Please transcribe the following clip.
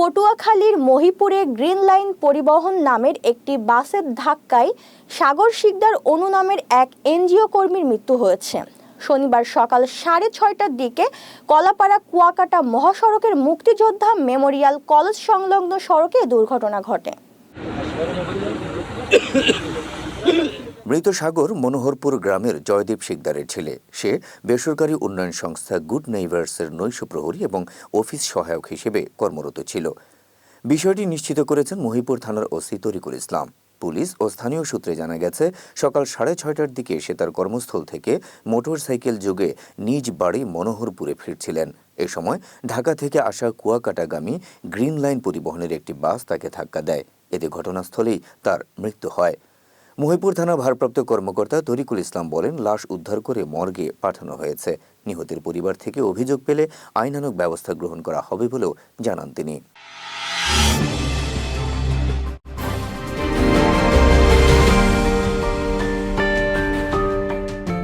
পটুয়াখালীর মহিপুরে green line পরিবহন নামের একটি বাসের ধাক্কায় সাগর শিকদার অনু নামের এক এনজিও কর্মীর মৃত্যু হয়েছে। শনিবার সকাল 6:30টার দিকে কলাপাড়া কুয়াকাটা মহাসড়কের মুক্তিযোদ্ধা মেমোরিয়াল কলেজ সংলগ্ন সড়কে দুর্ঘটনা ঘটে। মৃত সাগর মনোহরপুর গ্রামের জয়দীপ শিকদারের ছেলে। সে বেসরকারি উন্নয়ন সংস্থা গুড নেইবার্সের নৈশ প্রহরী এবং অফিস সহায়ক হিসেবে কর্মরত ছিল। বিষয়টি নিশ্চিত করেছেন মহিপুর থানার ওসি তরিকুল ইসলাম। পুলিশ ও স্থানীয় সূত্রে জানা গেছে, সকাল 6:30টার দিকে সে তার কর্মস্থল থেকে মোটরসাইকেল যোগে নিজ বাড়ি মনোহরপুরে ফিরছিলেন। এ সময় ঢাকা থেকে আসা কুয়াকাটাগামী গ্রিন লাইন পরিবহনের একটি বাস তাকে ধাক্কা দেয়। এতে ঘটনাস্থলেই তার মৃত্যু হয়। মহিপুর থানা ভারপ্রাপ্ত কর্মকর্তা তরিকুল ইসলাম বলেন, লাশ উদ্ধার করে মর্গে পাঠানো হয়েছে। নিহতের পরিবার থেকে অভিযোগ পেলে আইনানুগ ব্যবস্থা গ্রহণ করা হবে বলেও জানান তিনি।